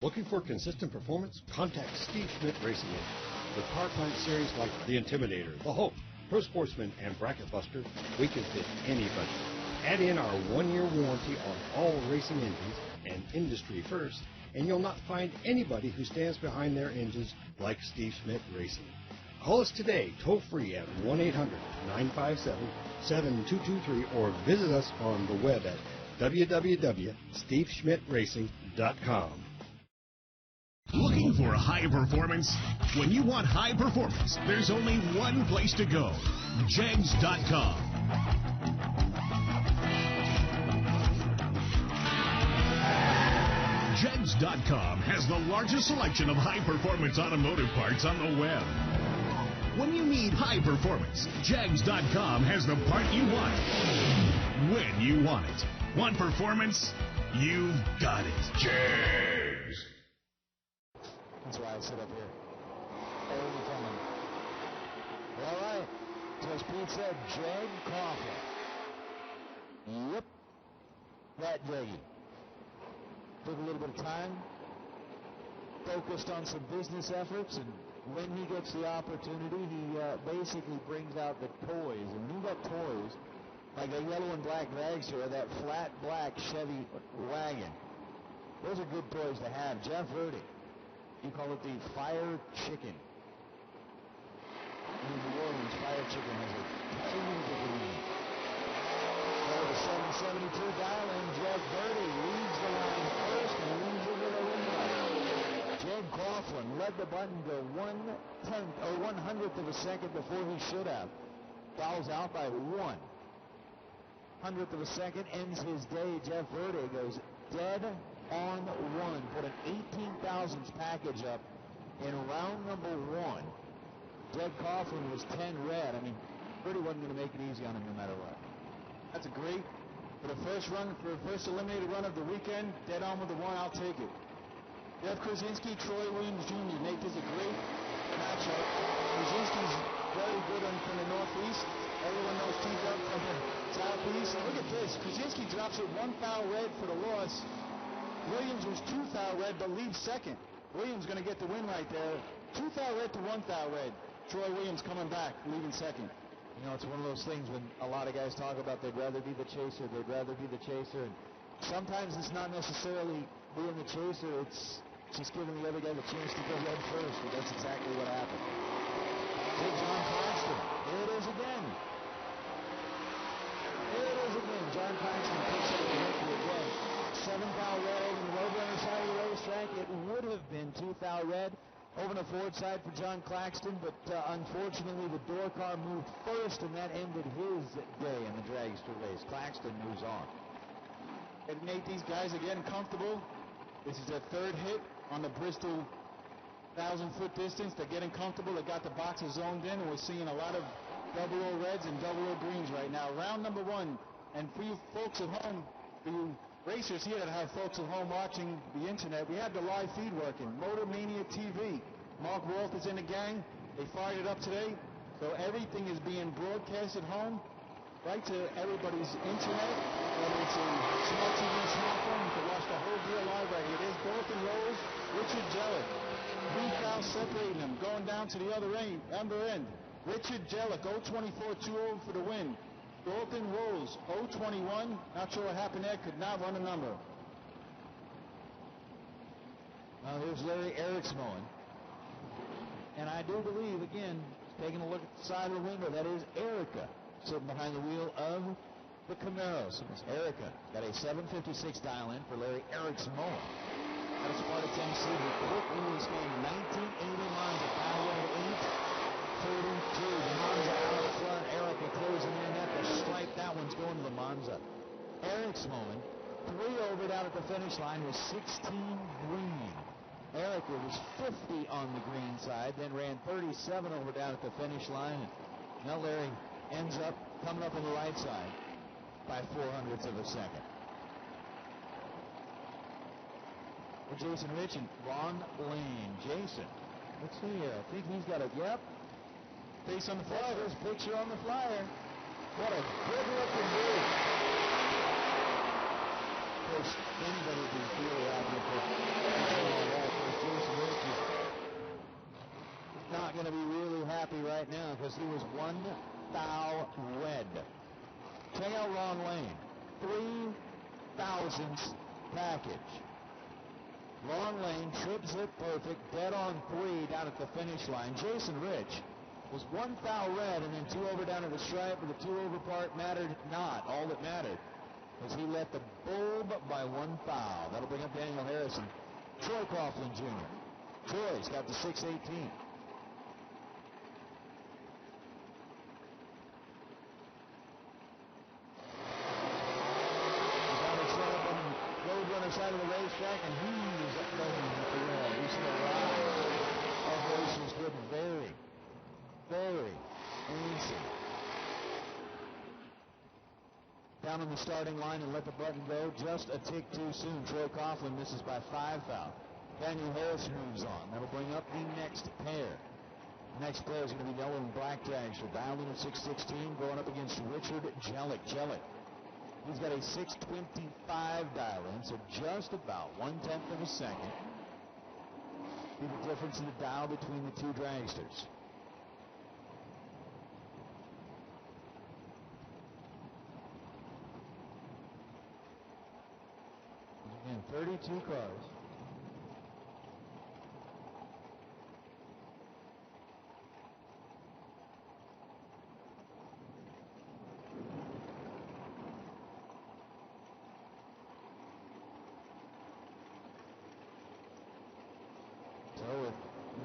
Looking for consistent performance? Contact Steve Schmidt Racing Engines. With power plant series like the Intimidator, the Hope, Pro Sportsman, and Bracket Buster, we can fit any budget. Add in our 1-year warranty on all racing engines and industry first, and you'll not find anybody who stands behind their engines like Steve Schmidt Racing. Call us today, toll free at 1-800-957-7223, or visit us on the web at www.steveschmidtracing.com. Looking for high performance? When you want high performance, there's only one place to go, jegs.com. Jegs.com has the largest selection of high-performance automotive parts on the web. When you need high performance, Jegs.com has the part you want, when you want it. Want performance? You've got it. Jegs! That's why I sit up here. Every time. All right. As Pete said, Jag Coffee. Yep. That Jaggy. Took a little bit of time. Focused on some business efforts, and when he gets the opportunity, he basically brings out the toys. And when you got toys, like the yellow and black dragster or that flat black Chevy wagon, those are good toys to have. Jeff Verdi, you call it the Fire Chicken. In New Orleans, Fire Chicken has a huge meaning. Over the 772 dial, and Jeff Verdi leads the line first and leads it with a win right. Jed Coughlin led the button to 1/100th of a second before he should have. Fouls out by 1/100th of a second, ends his day. Jeff Verdi goes dead on one. Put an 18 thousandths package up in round number 1. Jed Coughlin was 10 red. I mean, Verdi wasn't going to make it easy on him no matter what. That's a great, for the first eliminated run of the weekend, dead on with the 1, I'll take it. Jeff Krasinski, Troy Williams Jr. Nate, this is a great matchup. Krasinski's very good from the northeast. Everyone knows T-Dub from the southeast. Look at this. Krasinski drops it 1 foul red for the loss. Williams was 2 foul red, but leaves second. Williams going to get the win right there. 2 foul red to 1 foul red. Troy Williams coming back, leaving second. You know, it's one of those things when a lot of guys talk about they'd rather be the chaser, they'd rather be the chaser. And sometimes it's not necessarily being the chaser, it's just giving the other guy the chance to go red first. And that's exactly what happened. Big John Claxton. Here it is again. Here it is again. John Claxton picks up the victory again. 7 foul red over the Roadrunner side of the racetrack. It would have been 2 foul red over the Ford side for John Claxton, but unfortunately the door car moved first, and that ended his day in the dragster race. Claxton moves on. And Nate, these guys are getting comfortable. This is their 3rd hit on the Bristol 1,000-foot distance. They're getting comfortable. They got the boxes zoned in, and we're seeing a lot of 00 reds and 00 greens right now. Round number 1, and for you folks at home, for you racers here that have folks at home watching the internet, we have the live feed working. Motor Mania TV. Mark Wolf is in the gang. They fired it up today. So everything is being broadcast at home, right to everybody's internet. Whether it's a smart TV, smartphone, you can watch the whole deal live right here. There's Dalton Rose, Richard Jellick. 3 fouls separating them, going down to the other end. Richard Jellick, 024-2-0 for the win. Dalton Rose, 021. Not sure what happened there. Could not run a number. Now here's Larry Eriksmoen. And I do believe, again, taking a look at the side of the window, that is Erica sitting behind the wheel of the Camaro. So it's Erica. Got a 756 dial-in for Larry Eriksmoen. Out of Sparta, Tennessee. The quick wheels game, 1980 Monza. Power 832. The Monza out front. Erica closing in at the stripe. That one's going to the Monza. Eriksmoen, 3 over down at the finish line, was 16 green. Erica was 50 on the green side, then ran 37 over down at the finish line. And now Larry ends up coming up on the right side by 0.04 of a second. For Jason Rich and Ron Lane. Jason, let's see here. I think he's got a, yep. Face on the flyer. There's a picture on the flyer. What a good looking dude. Of course, anybody can feel out here for going to be really happy right now because he was 1 foul wed. Check out Ron Lane. 3,000th package. Long lane, trip zip perfect, dead on 3 down at the finish line. Jason Rich was 1 foul red and then 2 over down at the stripe, but the 2 over part mattered not. All that mattered was he let the bulb by 1 foul. That'll bring up Daniel Harrison. Troy Coughlin Jr. Troy's got the 618. Side of the racetrack, and he is going with the red. We see a lot of racers getting very, very antsy. Down on the starting line and let the button go just a tick too soon. Troy Coughlin misses by 5 foul. Daniel Harrison moves on. That'll bring up the next pair. The next pair is going to be yellow and black dragster. Dialed in at 616, going up against Richard Jellick. He's got a 625 dial-in, so just about 1/10 of a second. See the difference in the dial between the two dragsters. Again, 32 cars.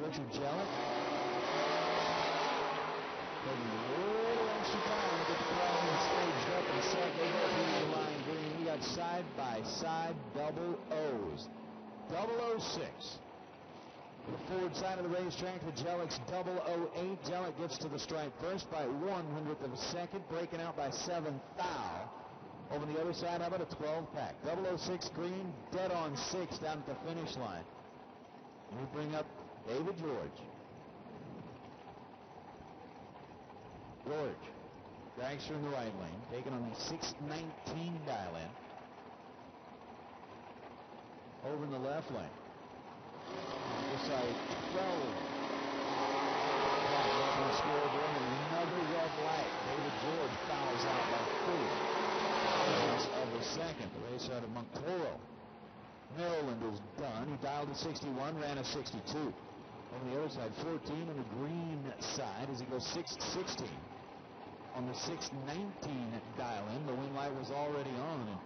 Richard Jellick taking a little extra time to get the crowd staged up and set. They go through the line green. We got side-by-side double O's. 006. The forward side of the racetrack for Jellick's 008. Jellick gets to the stripe first by 1/100th of a second, breaking out by 7 foul. Over the other side, how about a 12-pack? 006 green, dead on 6 down at the finish line. We bring up David George. Dragster in the right lane, taking on the 619 dial-in. Over in the left lane. This side, 12. Up on the scoreboard, and another red light. David George fouls out by 4 of a second. The race out of Montoro, Maryland is done. He dialed at 61, ran a 62. On the other side, 14 on the green side as he goes 616. On the 619 dial-in, the wing light was already on, and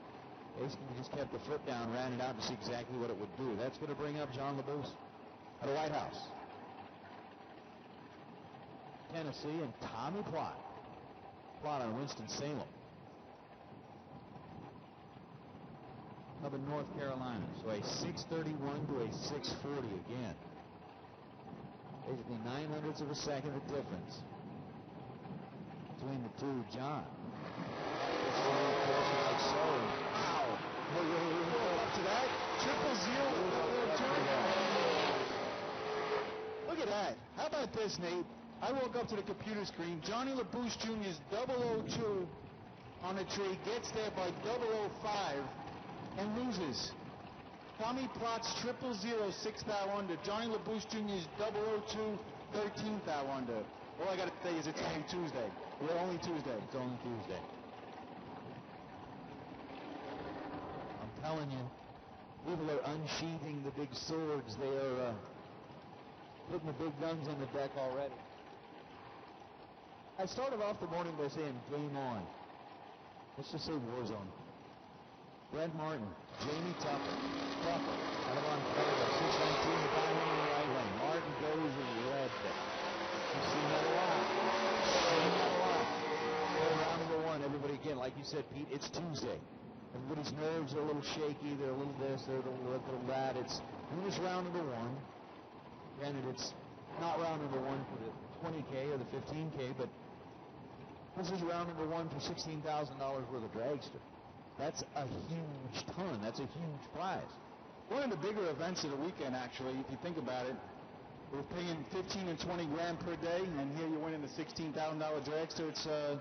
basically just kept the foot down, ran it out to see exactly what it would do. That's going to bring up John LaBousse at the White House, Tennessee, and Tommy Plott on Winston-Salem up in North Carolina. So a 631 to a 640 again. Basically 9/100ths of a second of difference between the two. John. Like so. Wow. Up to that. 000. Look at that. How about this, Nate? I woke up to the computer screen. Johnny LaBousse Jr.'s 002 on the tree, gets there by 005 and loses. Tommy Plott's 000, 6 thou under. Johnny LaBousse Jr.'s 002, 13 thou under. All I got to say is it's only Tuesday. We're only Tuesday. It's only Tuesday. I'm telling you, people are unsheathing the big swords. They are putting the big guns on the deck already. I started off the morning by saying game on. Let's just say war zone. Brent Martin, Jamie Tupper, out of Ontario, 619, the diamond in the right lane. Martin goes in red. You've seen that a lot. Round number 1, everybody, again, like you said, Pete, it's Tuesday. Everybody's nerves are a little shaky. They're a little this, they're a little that. It's round number 1. Granted, it's not round number 1 for the 20K or the 15K, but this is round number 1 for $16,000 worth of dragster. That's a huge ton. That's a huge prize. One of the bigger events of the weekend, actually, if you think about it. We're paying 15 and 20 grand per day, and here you're winning the $16,000 dragster. It's a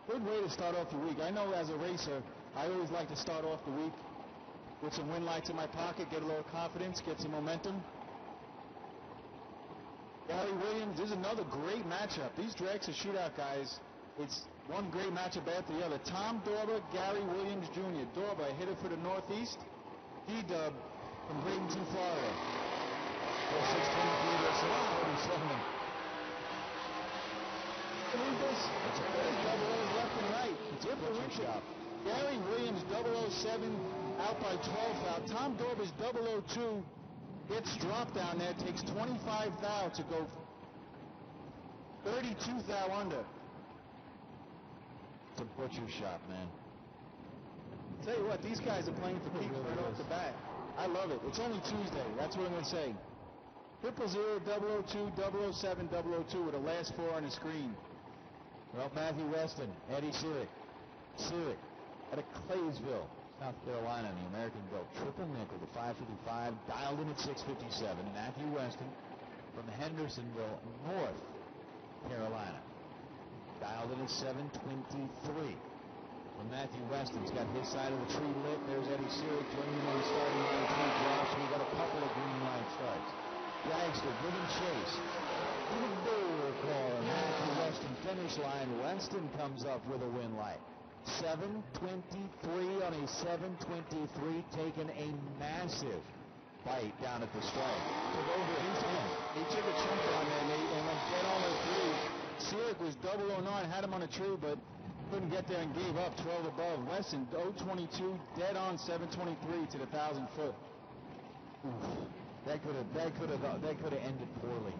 good way to start off the week. I know as a racer, I always like to start off the week with some win lights in my pocket, get a little confidence, get some momentum. Gary Williams. This is another great matchup. These Drex are shootout guys. It's one great matchup after the other. Tom Dorber, Gary Williams Jr. Dorber, a hitter for the Northeast. D-Dub from Bradenton, Florida. 6:23 to 47. It's a great double O's left and right. It's differential. Gary Williams 007 out by 12 foul. Tom Dorber's 002 gets dropped down there, takes 25 thou to go 32 thou under. It's a butcher shot, man. Tell you what, these guys are playing for keeps right off the bat. I love it. It's only Tuesday. That's what I'm going to say. 000, 002, 007, 002 with the last four on the screen. Well, Matthew Weston, Eddie Sirik out of Claysville, South Carolina, in the American-built triple nickel, the 555, dialed in at 657. Matthew Weston from Hendersonville, North Carolina, dialed in at 723. Well, Matthew Weston's got his side of the tree lit. There's Eddie Sirik joining him on the starting line. 3 drops. We got a couple of green light starts. Dragster, giving chase. The door call. Matthew Weston finish line. Weston comes up with a win light. 7:23 on a 7:23, taking a massive bite down at the strike. Took over his hand. He took a chunk on there, Nate, and went dead on the tree. Sirik was 009, had him on a tree, but couldn't get there and gave up 12 above. Weston 022, dead on 723 to the 1,000 foot. That could have ended poorly.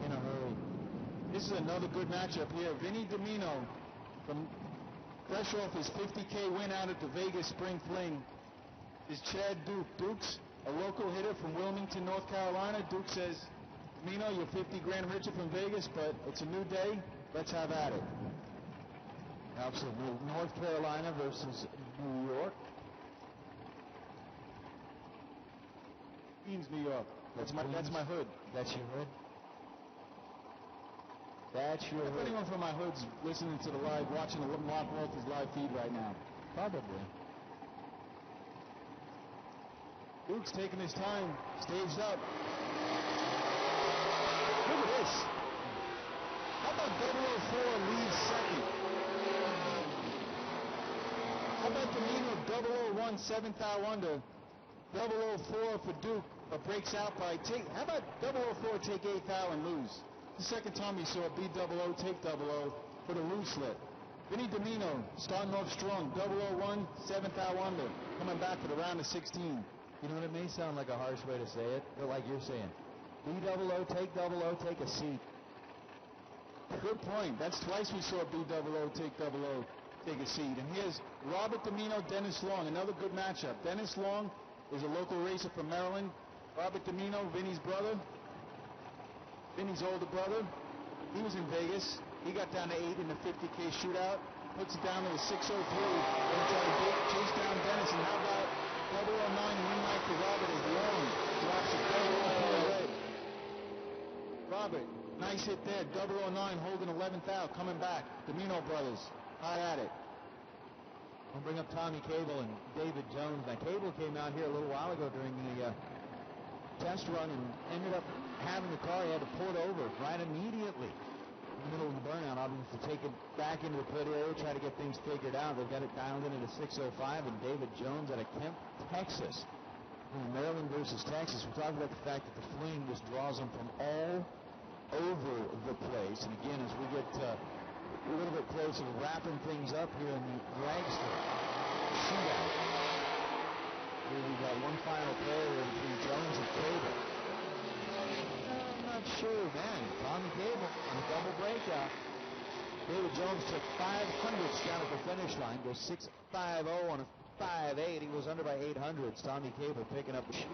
In a hurry. This is another good matchup here. Vinny Domino, from fresh off his 50K win out at the Vegas Spring Fling, is Chad Duke. Duke's a local hitter from Wilmington, North Carolina. Duke says, Domino, you're 50 grand richer from Vegas, but it's a new day. Let's have at it. Absolutely. North Carolina versus New York. Queens, New York. That's my hood. That's your hood? That's your If hood. anyone from my hood's listening to the live, watching the Mark Walters live feed right now. Probably. Duke's taking his time. Staged up. Look at this. How about 004 leads second? How about Domino 001 7th thou under? 004 for Duke, but breaks out by how about 004 take 8th thou and lose? The second time we saw B00 take 00 for the lose slip. Vinny Domino starting off strong. 001 7th thou under, coming back for the round of 16. You know what, it may sound like a harsh way to say it, but like you're saying, B00 take a seat. Good point. That's twice we saw B00 take 00 take a seat. And here's Robert Domino, Dennis Long, another good matchup. Dennis Long is a local racer from Maryland. Robert Domino, Vinny's brother, Vinny's older brother. He was in Vegas. He got down to 8 in the 50K shootout. Puts it down to a 603. Then try to chase down Dennis. And how about 009 win night for Robert as Long drops a 004 red. Robert, nice hit there. 009 holding 11th out, coming back. Domino brothers, high at it. I'll bring up Tommy Cable and David Jones. Now, Cable came out here a little while ago during the test run and ended up having the car. He had to pull it over right immediately in the middle of the burnout. Obviously, to take it back into the pit area, try to get things figured out. They've got it dialed in at a 605. And David Jones out of Kemp, Texas. Maryland versus Texas. We talked about the fact that the Fling just draws them from all over the place. And again, as we get a little bit closer to wrapping things up here in the dragster shootout. Here we've got one final player between Jones and Cable. I'm not sure, man. Tommy Cable on a double breakout. David Jones took 500ths down at the finish line, goes 6.50 on a 5.8. He was under by 800ths. Tommy Cable picking up the shoot.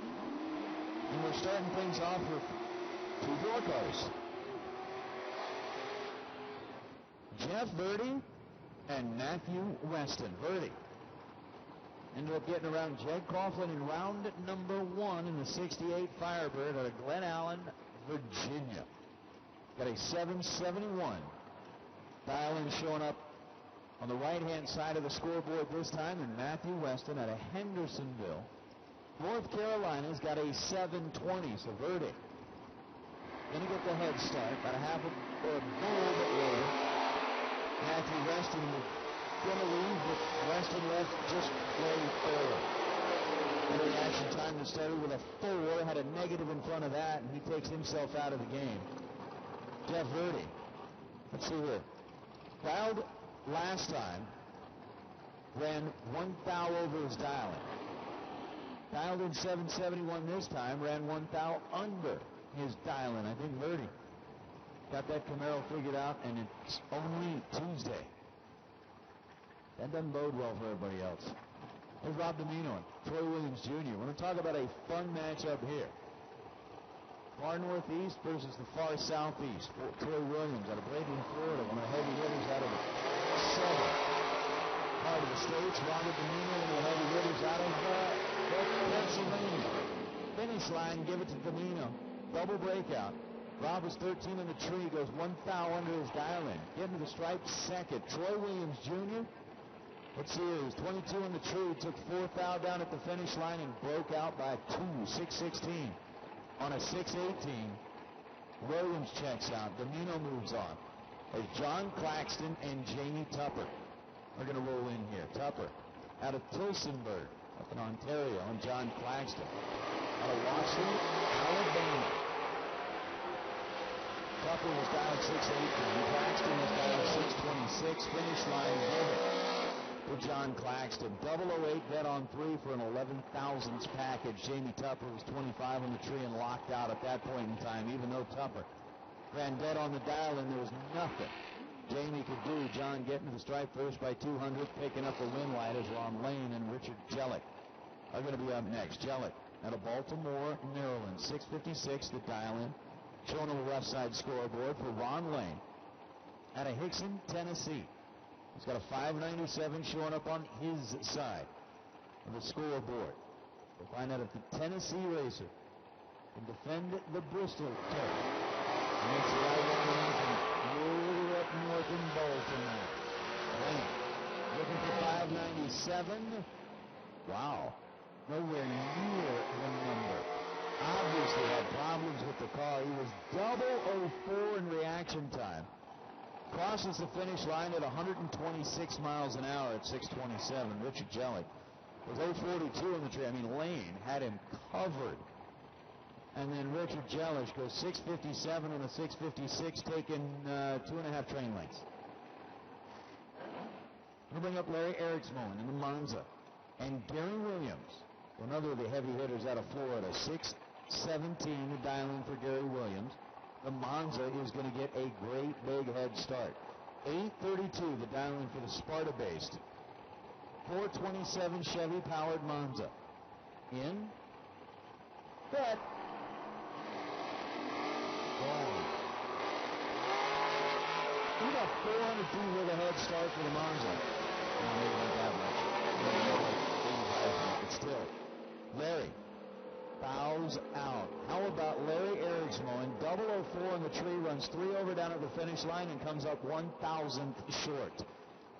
And we're starting things off with two door cars. Jeff Verdi and Matthew Weston. Verdi ended up getting around Jed Coughlin in round number 1 in the 68 Firebird out of Glen Allen, Virginia. Got a 771. Dial-in showing up on the right-hand side of the scoreboard this time, and Matthew Weston out of Hendersonville, North Carolina's got a 720. So Verdi Going to get the head start. About a half or a bull bit later. Matthew Weston was going to leave, but Weston left just way early. And the reaction time that started with a 4, had a negative in front of that, and he takes himself out of the game. Jeff Verdi. Let's see here. Dialed last time. Ran 1 thou over his dialing. Dialed in 771 this time. Ran 1 thou under his dialing. I think Verdi got that Camaro figured out, and it's only Tuesday. That doesn't bode well for everybody else. There's Rob Domino and Troy Williams Jr. We're going to talk about a fun matchup here. Far northeast versus the far southeast. Troy Williams out of Bradenton, Florida, one of the heavy hitters out of the southern part of the states. Robert Domino, one of the heavy hitters out of Pennsylvania. Finish line, give it to Domino. Double breakout. Rob is 13 in the tree, goes 1 thou under his dial-in. Getting to the stripe second. Troy Williams Jr. Let's see here, he was 22 in the tree, took 4 thou down at the finish line and broke out by 6:16. On a 6:18, Williams checks out. Domino moves on. As John Claxton and Jamie Tupper are going to roll in here. Tupper out of Tilsonburg up in Ontario, and John Claxton out of Watson, Alabama. Tupper was dialed 6:18. Claxton was dialed 6:26. Finish line given for John Claxton. 008 dead on 3 for an 11 thousandths package. Jamie Tupper was 25 on the tree and locked out at that point in time, even though Tupper ran dead on the dial and there was nothing Jamie could do. John getting to the stripe first by 200, picking up the win light as Ron Lane and Richard Jellick are going to be up next. Jellick out of Baltimore, Maryland, 6:56 the dial-in. Showing on the left side scoreboard for Ron Lane out of Hickson, Tennessee. He's got a 597 showing up on his side of the scoreboard. We'll find out if the Tennessee racer can defend the Bristol turf. And it's the guy running from way up north in Baltimore. Lane looking for 597. Wow. Nowhere near the number. Obviously had problems with the car. He was 004 in reaction time. Crosses the finish line at 126 miles an hour at 6:27. Richard Jellick was 042 in the tree. I mean, Lane had him covered. And then Richard Jellick goes 6:57 on a 6:56, taking 2.5 train lengths. We'll bring up Larry Eriksmoen in the Monza. And Gary Williams, another of the heavy hitters out of Florida, 6:17 the dial-in for Gary Williams. The Monza is going to get a great big head start. 8:32 the dial-in for the Sparta-based 427 Chevy-powered Monza. In. But. Wow. He got 400 feet with a head start for the Monza. Maybe not that much. But still. Larry bows out. How about Larry Eriksmoen? 004 in the tree, runs 3 over down at the finish line and comes up 1,000th short.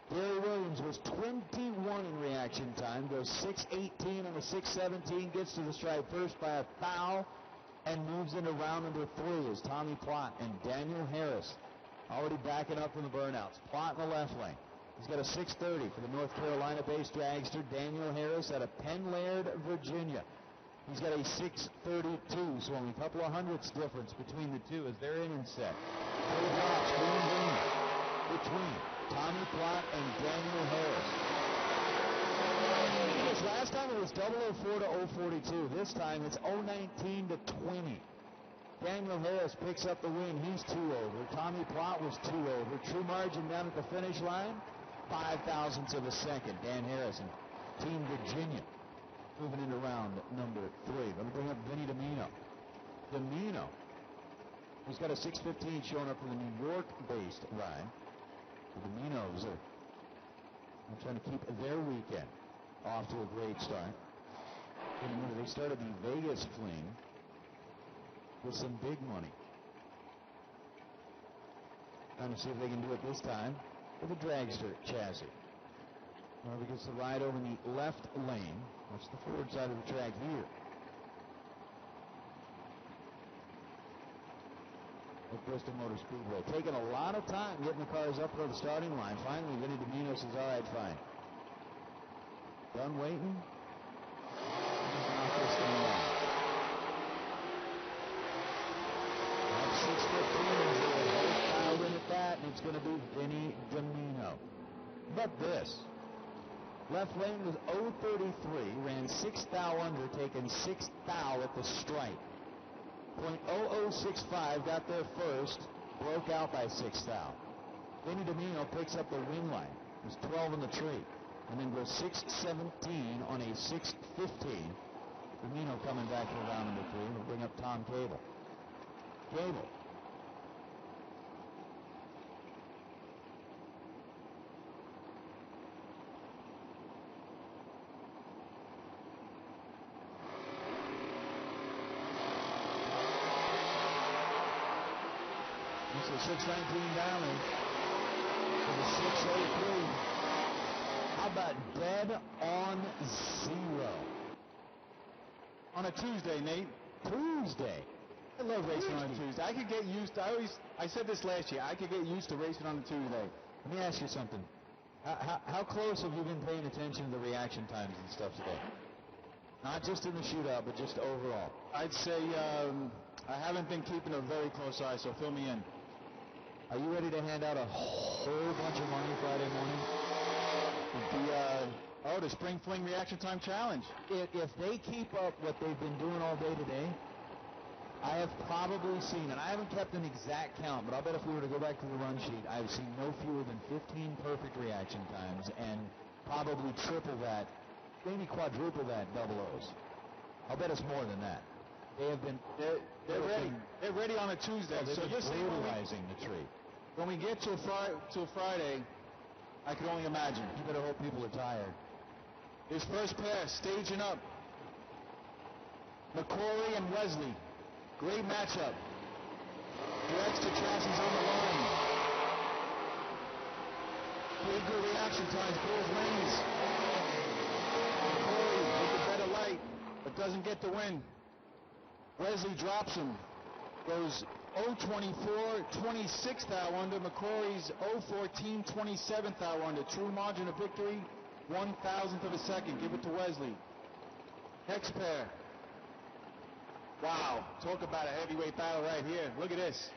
Gary Williams was 21 in reaction time, goes 6:18 on the 6:17, gets to the stripe first by a thou, and moves into round number 3 as Tommy Plott and Daniel Harris already backing up from the burnouts. Plott in the left lane. He's got a 6:30 for the North Carolina-based dragster Daniel Harris out of Penn Laird, Virginia. He's got a 6:32, so only a couple of hundredths difference between the two as they're in and set. Full drops, green between Tommy Plott and Daniel Harris. Last time it was 004 to 042. This time it's 019 to 20. Daniel Harris picks up the win. He's 2 over. Tommy Plott was 2 over. True margin down at the finish line, 5 thousandths of a second. Dan Harrison, Team Virginia, moving into round number 3. Let me bring up Vinny Domino. Domino, he's got a 6:15 showing up for the New York-based ride. The Dominos are trying to keep their weekend off to a great start. Remember, they started the Vegas Fling with some big money. Trying to see if they can do it this time with a dragster chassis. Whoever gets the ride over in the left lane. That's the forward side of the track here. at Bristol Motor Speedway. Taking a lot of time getting the cars up to the starting line. Finally, Vinny Domino says, all right, fine. Done waiting. Let's knock this thing down. That's 6:15. Dialed in at that, and it's going to be Vinny Domino. But this. Left lane was 0.33, ran 6 thou under, taking 6 thou at the stripe. .0065 got there first, broke out by 6 thou. Vinny Domino picks up the win line. It was 12 in the tree, and then goes 6:17 on a 6:15. Domino coming back for round number 3. We'll bring up Tom Cable. Cable. It's a 6:19 down and to the 6:03. How about dead on 0? On a Tuesday, Nate. Tuesday. I love racing on a Tuesday. I could get used to, I said this last year, I could get used to racing on a Tuesday. Let me ask you something. How close have you been paying attention to the reaction times and stuff today? Not just in the shootout, but just overall. I'd say I haven't been keeping a very close eye, so fill me in. Are you ready to hand out a whole bunch of money Friday morning? The Spring Fling Reaction Time Challenge. If they keep up what they've been doing all day today, I have probably seen, and I haven't kept an exact count, but I'll bet if we were to go back to the run sheet, I've seen no fewer than 15 perfect reaction times and probably triple that, maybe quadruple that double O's. I'll bet it's more than that. They have been... They're ready. They're ready on a Tuesday. They've so been brutalizing the tree. When we get to Friday, I can only imagine. You better hope people are tired. His first pair staging up. McCrory and Wesley. Great matchup. The extra chassis on the line. Pretty good reaction times, both lanes. McCrory with the better light, but doesn't get the win. Wesley drops him. Goes 0.24, 26th thou under. McCrory's 0.14, 27th thou under. True margin of victory, 1,000th of a second. Give it to Wesley. Next pair. Wow, talk about a heavyweight battle right here. Look at this.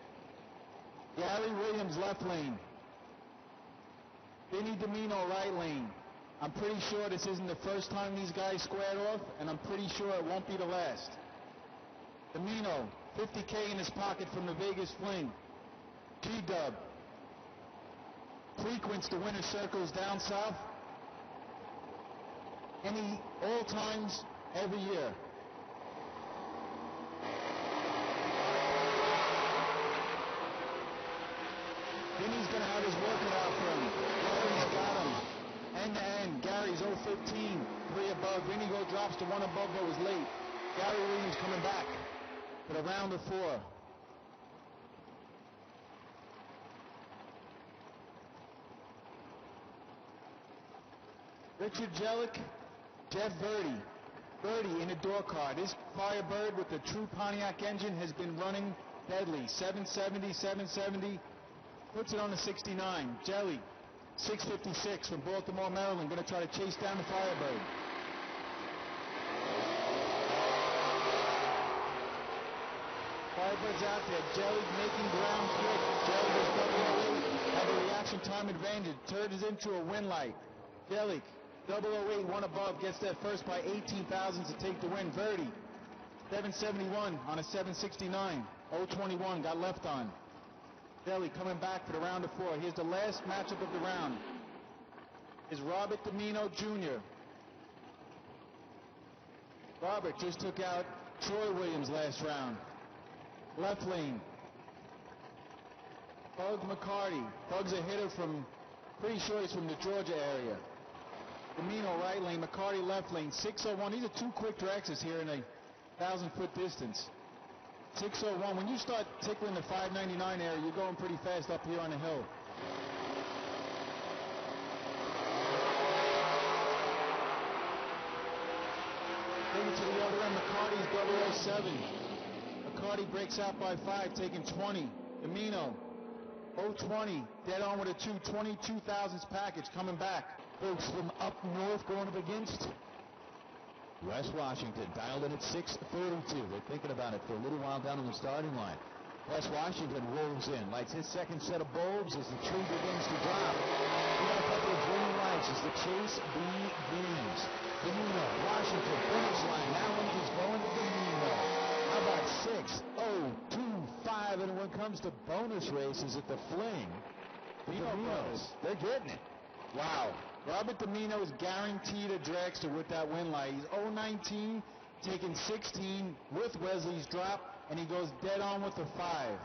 Gary Williams left lane. Vinny Domino right lane. I'm pretty sure this isn't the first time these guys squared off, and I'm pretty sure it won't be the last. Domino, 50K in his pocket from the Vegas Fling. G-Dub frequents the winner circles down south. Any all times every year. Vinny's going to have his working out for him. Gary's got him. End to end. Gary's 0.15, 3 above. Vinny drops to 1 above but was late. Gary Williams coming back for the round of 4. Richard Jellick, Jeff Verdi. Verdi in a door car. This Firebird with the true Pontiac engine has been running deadly. 770, 770. Puts it on the 69. Jelly, 656 from Baltimore, Maryland. Going to try to chase down the Firebird. Firebird's out there. Jelly making ground quick. Jelly goes 008. Have a reaction time advantage. Turns into a win light. Jelly, 008, 1 above. Gets there first by 18 thousandths to take the win. Verdi, 771 on a 769. 021 got left on. Jelly coming back for the round of 4. Here's the last matchup of the round. Is Robert Domino Jr. Robert just took out Troy Williams last round. Left lane. Bug McCarty. Bug's a hitter from, pretty sure he's from the Georgia area. Domino right lane, McCarty left lane. 601. These are 2 quick directions here in a 1,000-foot distance. 601. When you start tickling the 599 area, you're going pretty fast up here on the hill. Take it to the other end. McCarty's 007. McCarty breaks out by 5, taking 20. Domino, 020, dead on with a 22,000s package coming back. Folks from up north going up against West Washington, dialed in at 6:32. They're thinking about it for a little while down on the starting line. West Washington rolls in, lights his second set of bulbs as the tree begins to drop. We got a couple of green lights as the chase begins. Domino, Washington, finish line. That one is going to Domino. How about 6:02.5? And when it comes to bonus races at the Fling, the Dominos, they're getting it. Wow. Robert Domino is guaranteed a dragster with that win light. He's 019, taking 16 with Wesley's drop, and he goes dead on with the 5.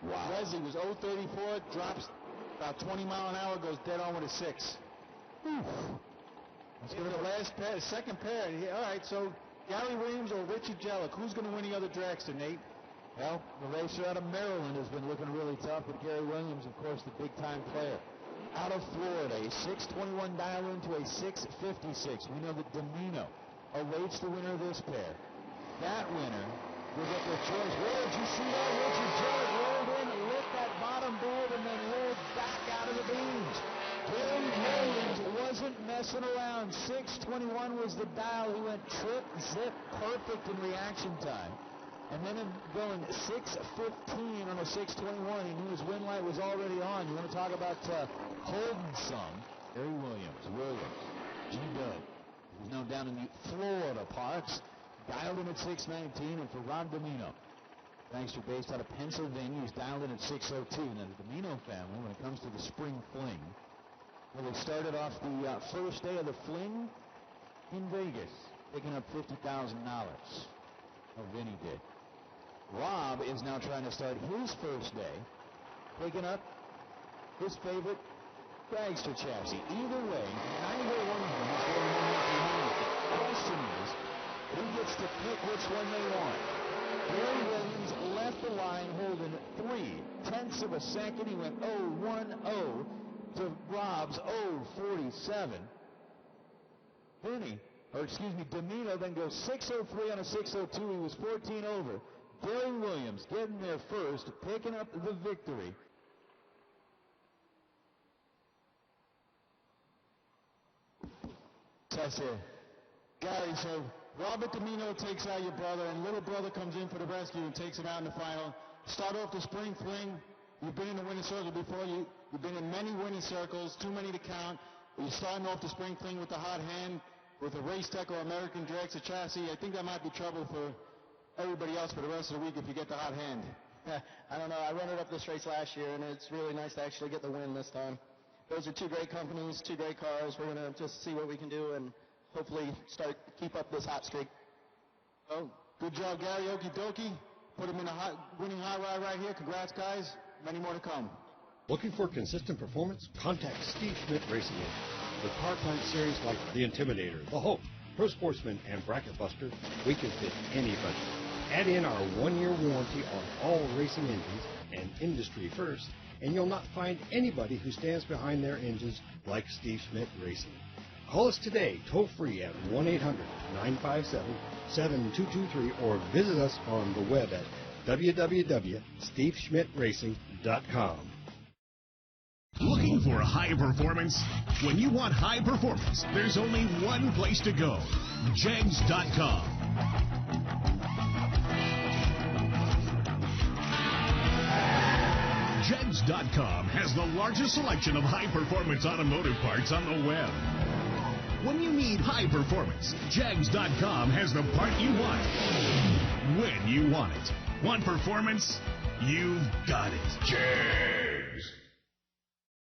Wow. Wesley was 034, drops about 20 mile an hour, goes dead on with a 6. Let's go to the last pair, the second pair. All right, so Gary Williams or Richie Jellick, who's going to win the other dragster, Nate? Well, the racer out of Maryland has been looking really tough, but Gary Williams, of course, the big-time player. Out of Florida, a 6:21 dial into a 6:56. We know that Domino awaits the winner of this pair. That winner will get their choice. Where did you see that? Richard Jellick rolled in, lit that bottom board, and then rolled back out of the beams. Gary Williams wasn't messing around. 6:21 was the dial. He went trip, zip, perfect in reaction time. And then going 6:15 on a 6:21, he knew his win light was already on. You want to talk about holding some? Gary Williams, G-Dub, who's now down in the Florida parks, dialed in at 6:19, and for Ron Domino, gangster based out of Pennsylvania, he's dialed in at 6:02. Now the Domino family, when it comes to the spring fling, well, they started off the first day of the fling in Vegas, picking up $50,000. Oh, Vinny did. Rob is now trying to start his first day, picking up his favorite dragster chassis. Either way, neither one of them is going behind it. The question is, who gets to pick which one they want? Gary Williams left the line holding 0.3 of a second. He went 0.10 to Rob's 0.47. Domino then goes 6:03 on a 6:02. He was 14 over. Gary Williams getting there first, picking up the victory. That's it. Gary, so Robert Domino takes out your brother, and little brother comes in for the rescue and takes him out in the final. Start off the spring fling. You've been in the winning circle before. You've been in many winning circles, too many to count. You're starting off the spring fling with the hot hand, with a Race Tech or American dragster chassis. I think that might be trouble for everybody else for the rest of the week if you get the hot hand. I don't know. I runner up this race last year, and it's really nice to actually get the win this time. Those are two great companies, two great cars. We're going to just see what we can do and hopefully keep up this hot streak. Oh, good job, Gary. Okie dokie. Put him in a winning hot ride right here. Congrats, guys. Many more to come. Looking for consistent performance? Contact Steve Schmidt Racing Inc. With power plant series like the Intimidator, the Hope, Pro Sportsman, and Bracket Buster, we can fit any budget. Add in our 1-year warranty on all racing engines and industry first, and you'll not find anybody who stands behind their engines like Steve Schmidt Racing. Call us today, toll-free at 1-800-957-7223, or visit us on the web at www.steveschmidtracing.com. Looking for high performance? When you want high performance, there's only one place to go, Jags.com. Jags.com has the largest selection of high-performance automotive parts on the web. When you need high performance, Jags.com has the part you want, when you want it. Want performance? You've got it. Jags.